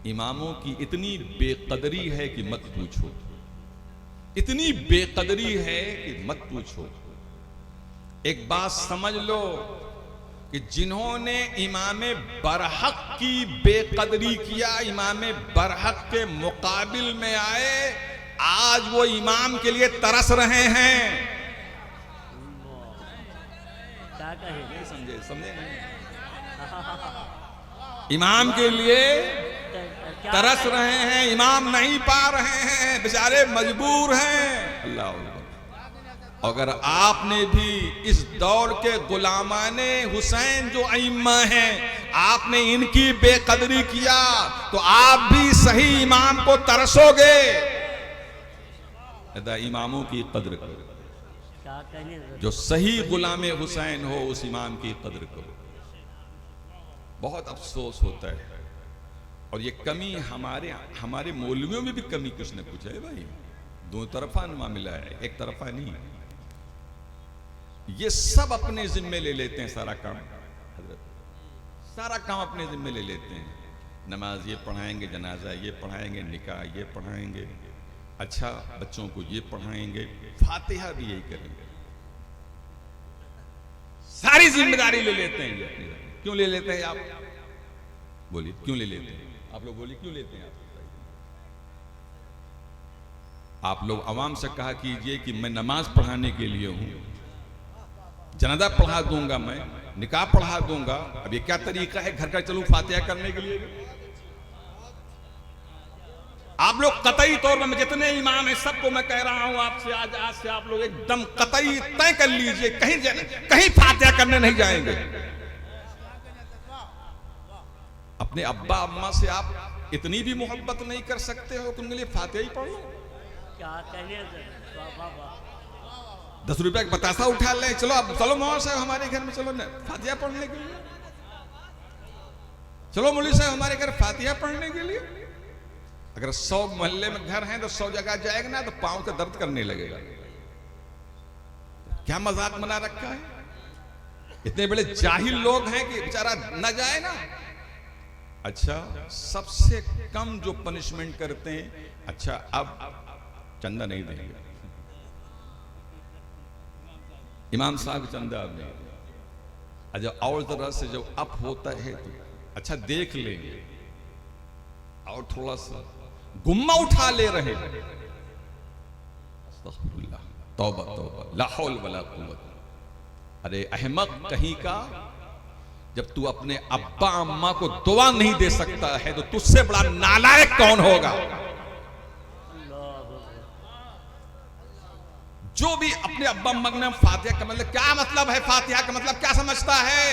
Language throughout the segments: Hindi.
इमामों की इतनी बेकदरी है कि मत पूछो, इतनी बेकदरी है कि मत पूछो। एक बात समझ लो कि जिन्होंने इमाम बरहक की बेकदरी किया, इमाम बरहक के मुकाबिल में आए, आज वो इमाम के लिए तरस रहे हैं। क्या कहें? समझे? समझे नहीं? इमाम के लिए तरस रहे हैं, इमाम नहीं पा रहे हैं, बेचारे मजबूर हैं। अल्लाह, अगर आपने भी इस दौर के गुलामाने हुसैन जो अइम्मा हैं, आपने इनकी बेकदरी किया तो आप भी सही इमाम को तरसोगे। इमामों की कद्र करो, क्या कहने? जो सही गुलामे हुसैन हो उस इमाम की कद्र करो। बहुत अफसोस होता है, और ये कमी हमारे मौलवियों में भी कमी कुछ न कुछ है भाई। दो तरफा मामला है, एक तरफा नहीं। ये सब अपने जिम्मे ले लेते हैं, सारा काम सारा काम अपने जिम्मे ले लेते हैं। नमाज ये पढ़ाएंगे, जनाजा ये पढ़ाएंगे, निकाह ये पढ़ाएंगे, अच्छा बच्चों को ये पढ़ाएंगे, फातिहा भी यही करेंगे। सारी जिम्मेदारी ले लेते हैं ये। क्यों ले लेते हैं आप? बोलिए क्यों ले लेते हैं आप लोग? बोलिए क्यों लेते हैं आप लोग? अवाम से कहा कीजिए कि मैं नमाज पढ़ाने के लिए हूं, जनाजा पढ़ा दूंगा, मैं निकाह पढ़ा दूंगा। अब ये क्या तरीका है घर का चलूं फातिहा करने के लिए? आप लोग कतई तौर पर, जितने इमाम हैं सबको मैं कह रहा हूं आपसे, आज से आप लोग एकदम कतई तय कर लीजिए, कहीं फातिहा करने नहीं जाएंगे। अपने अब्बा अम्मा से आप इतनी भी मोहब्बत नहीं कर सकते हो कि उनके लिए फातिहा ही पढ़ लो? क्या कहने? 10 रुपए का बतासा उठा ले, चलो अब चलो मौलाना साहब हमारे घर में, चलो ना फातिहा पढ़ने के लिए, चलो मौलवी साहब हमारे घर फातिहा पढ़ने के लिए। अगर 100 मोहल्ले में घर हैं तो 100 जगह जाएगा ना तो पांव का दर्द करने लगेगा। क्या मजाक बना रखा है? इतने बड़े जाहिल लोग हैं कि बेचारा न जाए ना। अच्छा, सबसे कम जो पनिशमेंट करते हैं, अच्छा अब चंदा नहीं देंगे, इमाम साहब चंदा अब नहीं। अच्छा, और तरह से जब अप होता है तो अच्छा देख लेंगे, और थोड़ा सा गुम्मा उठा ले रहे हैं। अस्तगफिरुल्लाह, तौबा तौबा, ला हौल वला कुव्वत। अरे अहमक कहीं का, जब तू अपने अब्बा अम्मा को दुआ नहीं दे सकता है तो तुझसे बड़ा नालायक कौन होगा? जो भी अपने अब्बा अम्मा ने फातिहा का मतलब क्या मतलब है, फातिहा का मतलब क्या समझता है?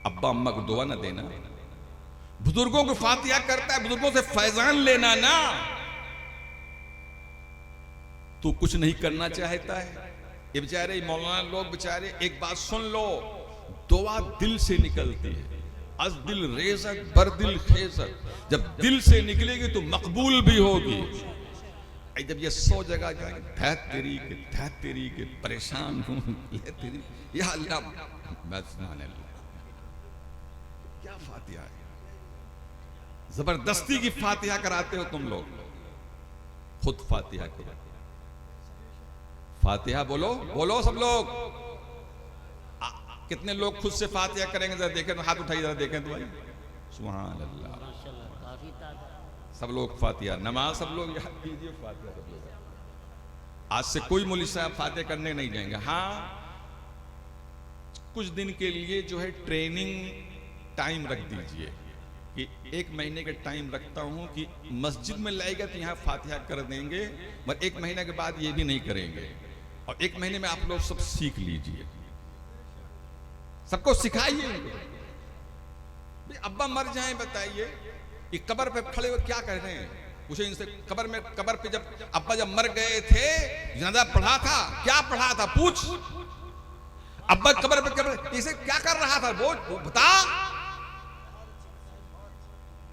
अब्बा अम्मा को दुआ ना देना, बुजुर्गों को फातिहा करता है, बुजुर्गों से फैजान लेना ना। तू कुछ नहीं करना चाहता है। ये बेचारे मौलाना लोग बेचारे, एक बात सुन लो, दुआ दिल से निकलती है। अज दिल रेज़त बर दिल खेज़त, जब दिल से निकलेगी तो मकबूल भी होगी। जब ये 100 जगह जाएंगे, धैत तेरी के परेशान हूं, तेरी या अल्लाह, क्या फातिहा है? जबरदस्ती की फातिहा कराते हो तुम लोग। खुद फातिहा करो, फातिहा बोलो, बोलो सब लोग। कितने लोग खुद से फातिहा करेंगे? जरा देखें, हाथ उठाइए जरा देखें तो भाई। सुभान अल्लाह, सब लोग फातिहा। नमाज सब लोग याद कीजिए, फातिहा सब लोग। आज से कोई मौलवी साहब फातिहा करने नहीं जाएंगे। हाँ, कुछ दिन के लिए जो है ट्रेनिंग टाइम रख दीजिए कि 1 महीने का टाइम रखता हूं कि मस्जिद में लाएगा तो यहां फातिहा कर देंगे, मगर 1 महीने के बाद ये भी नहीं करेंगे। और 1 महीने में आप लोग सब सीख लीजिए, सबको सिखाइए। अब्बा मर जाए, बताइए कि कब्र पे खड़े हुए क्या कह रहे हैं? पूछे इनसे, कब्र पे जब अब्बा जब मर गए थे, जनाजा पढ़ा था, क्या पढ़ा था? पूछ। अब्बा कब्र पे इसे क्या कर रहा था? वो बता।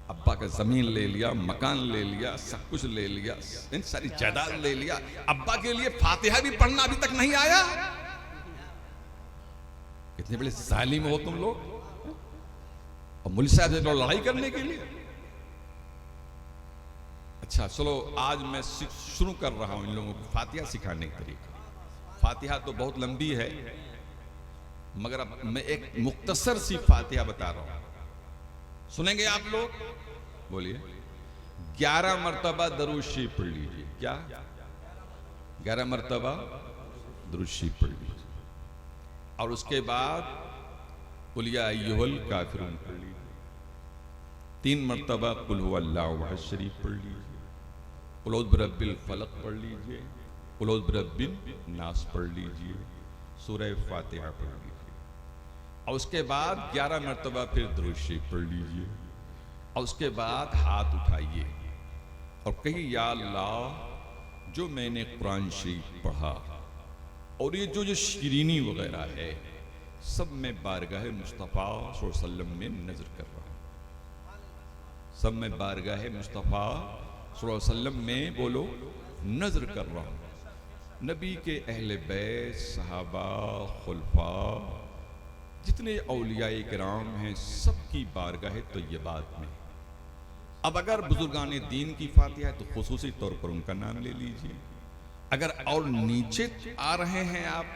अब्बा का जमीन ले लिया, मकान ले लिया, सब कुछ ले लिया, इन सारी जायदाद ले लिया। अब्बा के लिए फातिहा भी पढ़ना अभी तक नहीं आया। कितने बड़े जालिम हो तुम लोग। और मौलवी साहब से लड़ाई करने के लिए अच्छा चलो, आज मैं शुरू कर रहा हूं इन लोगों को फातिहा सिखाने का तरीका। फातिहा तो बहुत लंबी है, मगर अब मैं एक मुख्तसर सी फातिहा बता रहा हूं, सुनेंगे आप लोग? बोलिए। 11 मरतबा दरूद शरीफ पढ़ लीजिए। क्या? 11 मरतबा दरूद शरीफ पढ़ लीजिए, और उसके बाद कुल या अय्युहल काफिरून पढ़ लीजिए। 3 मरतबा कुल हुवल्लाहु अहद शरीफ पढ़ लीजिए। कुल औज़ु बिरब्बिल फलक पढ़ लीजिए। कुल औज़ु बिरब्बिन नास पढ़ लीजिए। सूरह फातिहा पढ़ लीजिए, और उसके बाद 11 मरतबा फिर दरूद शरीफ पढ़ लीजिए, और उसके बाद हाथ उठाइए और कहिए, या अल्लाह, जो मैंने कुरान शरीफ पढ़ा और ये जो शीरीनी वगैरह है, सब मैं बारगाह मुस्तफ़ा सल्लल्लाहु अलैहि वसल्लम में नजर कर रहा हूं। सब मैं बारगाह मुस्तफ़ा सल्लल्लाहु अलैहि वसल्लम में, बोलो, नजर कर रहा हूं। नबी के अहले बैत, सहाबा, खुलफा, जितने औलियाए किराम हैं, सबकी बारगाह तय्यबात में। अब अगर बुजुर्गान दीन की फातिहा है तो खुसूसी तौर पर उनका नाम ले लीजिए। अगर और नीचे आ रहे हैं आप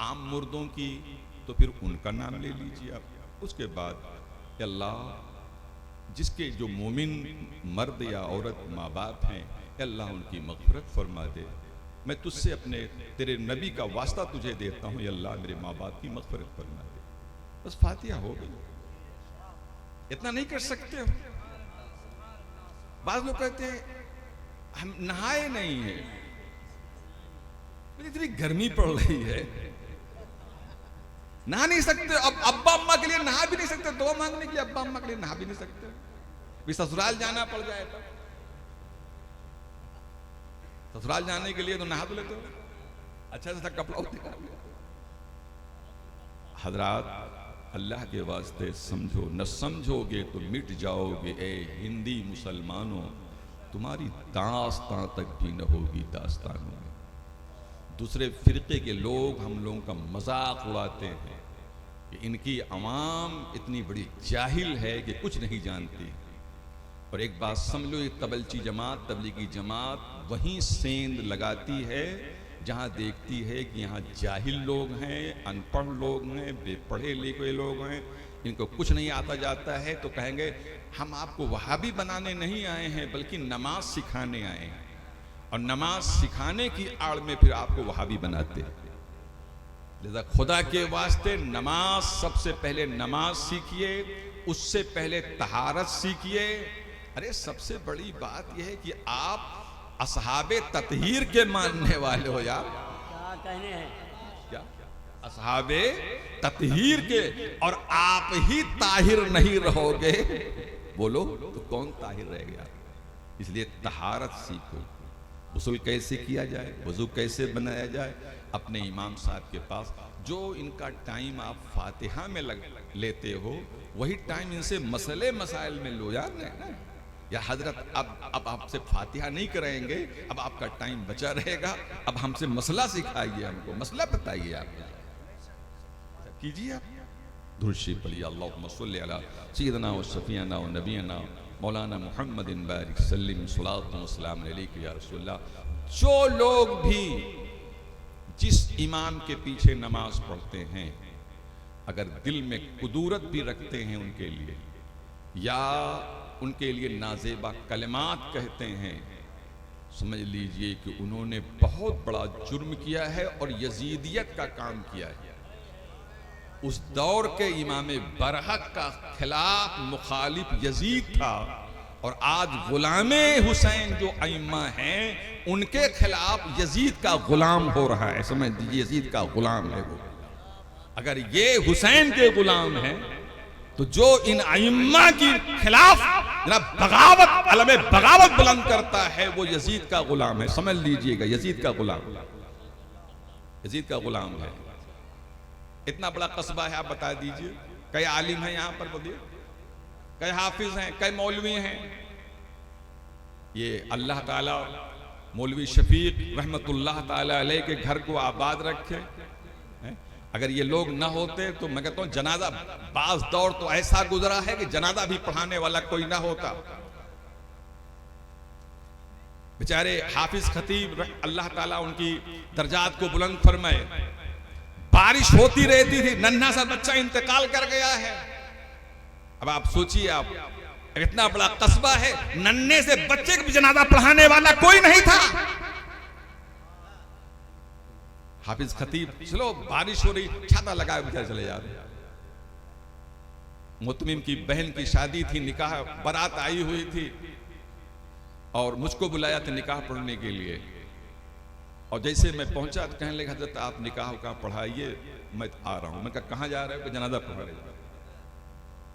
आम मुर्दों की, तो फिर उनका नाम ले लीजिए आप। उसके बाद, अल्लाह, जिसके जो मोमिन मर्द या औरत माँ बाप हैं, अल्लाह उनकी मग़फ़िरत फरमा दे। मैं तुझसे अपने तेरे नबी का वास्ता तुझे देता हूँ, अल्लाह मेरे माँ बाप की मग़फ़िरत फरमा दे। बस फातिहा हो गई। इतना नहीं कर सकते हो? बाज़ लोग कहते हैं हम नहाए नहीं हैं, इतनी गर्मी पड़ रही है, नहा नहीं सकते। अब अब्बा अम्मा के लिए नहा भी नहीं सकते, दुआ मांगने के लिए अब्बा अम्मा के लिए नहा भी नहीं सकते, भी ससुराल जाना पड़ जाए तो। ससुराल जाने के लिए तो नहा तो लेते हो, अच्छा सा कपड़ा निकाल लिया। हजरात, अल्लाह के वास्ते समझो, न समझोगे तो मिट जाओगे। ए हिंदी मुसलमानों, तुम्हारी दास्तां तक भी न होगी दास्तानों में। दूसरे फिरके के लोग हम लोगों का मजाक उड़ाते हैं कि इनकी अवाम इतनी बड़ी जाहिल है कि कुछ नहीं जानती। और एक बात समझ लो, ये तबलची जमात, तबलीगी जमात वहीं सेंध लगाती है जहां देखती है कि यहाँ जाहिल लोग हैं, अनपढ़ लोग हैं, बेपढ़े लिखे लोग हैं, इनको कुछ नहीं आता जाता है, तो कहेंगे हम आपको वहाबी बनाने नहीं आए हैं, बल्कि नमाज सिखाने आए हैं। और नमाज सिखाने की आड़ में फिर आपको वहाबी बनाते हैं। लिहाजा खुदा के वास्ते नमाज, सबसे पहले नमाज सीखिए, उससे पहले तहारत सीखिए। अरे सबसे बड़ी बात यह है कि आप असहाबे ततहीर के मानने वाले हो यार। क्या कहने हैं? क्या? असहाबे ततहीर के, और आप ही ताहिर नहीं रहोगे, बोलो, तो कौन ताहिर रह गया? इसलिए तहारत सीखो, गुस्ल कैसे किया जाए, वजू कैसे बनाया जाए, अपने इमाम साहब के पास। जो इनका टाइम आप फातिहा में लेते हो, वही टाइम इनसे मसले मसाइल में लो यार। ना या हजरत, अब आपसे फातिहा नहीं कराएंगे, अब आपका टाइम बचा रहेगा, अब हमसे मसला सिखाइए, हमको मसला बताइए, आप कीजिए। आप दुरूद शरीफ पढ़िए। अल्लाहुम्मा सल्लि अला सय्यिदिना व शफीअना व नबीना मौलाना मुहम्मदिन बारिक सल्लिम सलातु व सलाम अलैका या रसूलल्लाह। जो लोग भी जिस इमाम के पीछे नमाज पढ़ते हैं, अगर दिल में कुदूरत भी रखते हैं उनके लिए, या उनके लिए नाजेबा कलिमात कहते हैं, समझ लीजिए कि उन्होंने बहुत बड़ा जुर्म किया है और यजीदियत का काम किया है। उस दौर के इमाम बरहक का खिलाफ मुखालिफ यजीद था, और आज गुलामे हुसैन जो अइम्मा हैं, उनके खिलाफ यजीद का गुलाम हो रहा है। समझ लीजिए, यजीद का गुलाम है वो। अगर ये हुसैन के गुलाम हैं, तो जो इन अइम्मा की खिलाफ बगावत, अलमे बगावत बुलंद करता है, वो यजीद का गुलाम है। समझ लीजिएगा, यजीद का गुलाम, यजीद का गुलाम है। इतना बड़ा कस्बा है, आप बता दीजिए कई आलिम हैं यहाँ पर, बोलिए कई हाफिज हैं, कई मौलवी हैं। ये अल्लाह ताला मौलवी शफीक रहमतुल्लाह ताला अलैह के घर को आबाद रखे। अगर ये लोग ना होते तो मैं कहता हूँ जनाजा, बाज दौर तो ऐसा गुजरा है कि जनाजा भी पढ़ाने वाला कोई ना होता। बेचारे हाफिज खतीब अल्लाह ताला उनकी दर्जात को बुलंद फरमाए, बारिश होती रहती थी, नन्हा सा बच्चा इंतकाल कर गया है। अब आप सोचिए, आप इतना बड़ा कस्बा है, नन्हे से बच्चे को जनाजा पढ़ाने वाला कोई नहीं था। हाफिज खतीब चलो बारिश हो रही, छाता लगाए बेचारे चले जा रहे। मुतमिम की बहन की शादी थी, निकाह बारात आई हुई थी और मुझको बुलाया था निकाह पढ़ने के लिए। और जैसे मैं पहुंचा तो कहने लगा हजरत आप निकाह का पढ़ाइए, मैं आ रहा हूं। मैं कहा कहां जा रहे हो? जनाजा पढ़ाने जा रहा हूं।